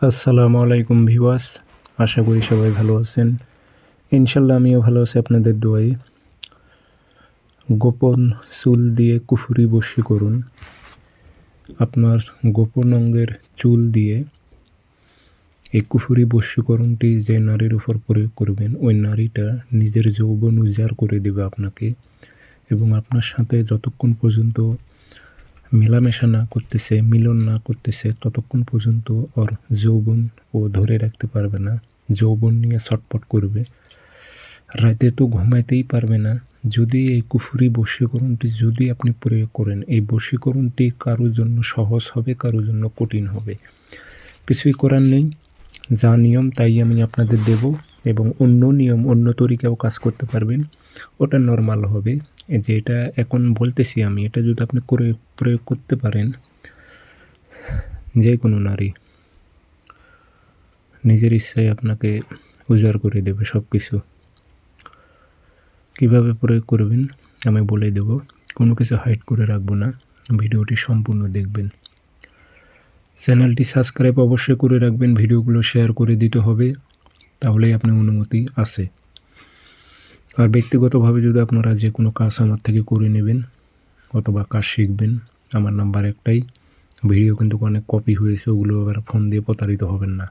আসসালামু আলাইকুম ভিউয়ার্স, আশা করি সবাই ভালো আছেন। ইনশাল্লাহ আমিও ভালো আছি আপনাদের দোয়ায়। গোপন চুল দিয়ে কুফুরি বশী করুন। আপনার গোপন অঙ্গের চুল দিয়ে এই কুফুরি বশীকরণটি যে নারীর উপর প্রয়োগ করবেন, ওই নারীটা নিজের যৌবন উজাড় করে দেবে আপনাকে, এবং আপনার সাথে যতক্ষণ পর্যন্ত মেলামেশা না করতেছে, মিলন না করতেছে, ততক্ষণ পর্যন্ত ওর যৌবন ও ধরে রাখতে পারবে না। যৌবন নিয়ে ছটফট করবে, রাতে তো ঘুমাইতেই পারবে না। যদি এই কুফুরি বশীকরণটি যদি আপনি প্রয়োগ করেন, এই বশীকরণটি কারোর জন্য সহজ হবে, কারোর জন্য কঠিন হবে। কিছুই করার নেই, যা নিয়ম তাই আমি আপনাদের দেব, এবং অন্য নিয়ম অন্য তরিকাও কাজ করতে পারবেন, ওটা নর্মাল হবে। যে এটা এখন বলতেছি আমি, এটা যদি আপনি করে প্রয়োগ করতে পারেন, যে কোনো নারী নিজের ইচ্ছায় আপনাকে উজাড় করে দেবে সব কিছু। কীভাবে প্রয়োগ করবেন আমি বলে দেব, কোনো কিছু হাইড করে রাখবো না, ভিডিওটি সম্পূর্ণ দেখবেন। চ্যানেলটি সাবস্ক্রাইব অবশ্যই করে রাখবেন, ভিডিওগুলো শেয়ার করে দিতে হবে, তাহলেই আপনার অনুমতি আছে। আর ব্যক্তিগতভাবে যদি আপনারা যে কোনো কাজ আমার থেকে করে নেবেন অথবা কাজ শিখবেন, আমার নাম্বার একটাই। ভিডিও কিন্তু অনেক কপি হয়েছে, ওগুলো আবার ফোন দিয়ে প্রতারিত হবেন না।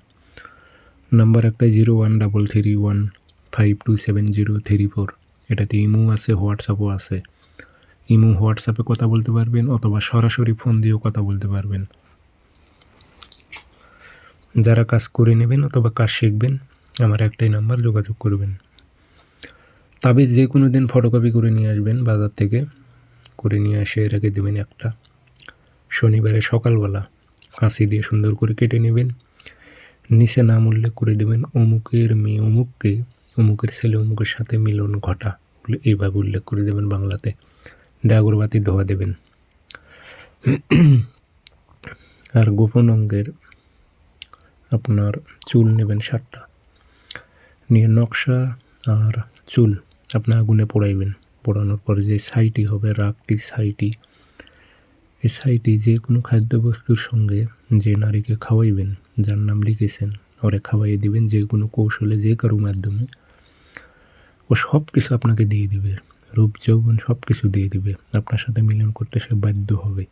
নাম্বার একটাই 0133152703 এটাতে ইমো আছে, হোয়াটসঅ্যাপও আছে। ইমো হোয়াটসঅ্যাপে কথা বলতে পারবেন, অথবা সরাসরি ফোন দিয়েও কথা বলতে পারবেন। যারা কাজ করে নেবেন অথবা কাজ শিখবেন, আমার একটাই নাম্বার, যোগাযোগ করবেন। তাবিজ যে কোনো দিন ফটোকপি করে নিয়ে আসবেন বাজার থেকে, করে নিয়ে এসে রেখে দেবেন একটা। শনিবারে সকালবেলা কাঁচি দিয়ে সুন্দর করে কেটে নেবেন, নিচে নাম উল্লেখ করে দেবেন, অমুকের মেয়ে অমুককে, অমুকের ছেলে অমুকের সাথে মিলন ঘটা, এইভাবে উল্লেখ করে দেবেন বাংলাতে। আগরবাতি ধোয়া দেবেন। আর গোপন অঙ্গের আপনার চুল নেবেন 7টা, নিয়ে নকশা আর চুল আপনার আগুনে পোড়াইবেন। পোড়ানোর পর যে ছাইটি হবে, রাগটি ছাইটি, এই ছাইটি যে কোনো খাদ্যবস্তুর সঙ্গে যে নারীকে খাওয়াইবেন, যার নাম লিখেছেন, ওরে খাওয়াইয়ে দিবেন যে কোনো কৌশলে, যে কারো মাধ্যমে। ও সব কিছু আপনাকে দিয়ে দিবে, রূপ যৌবন সব কিছু দিয়ে দিবে, আপনার সাথে মিলন করতে সে বাধ্য হবে।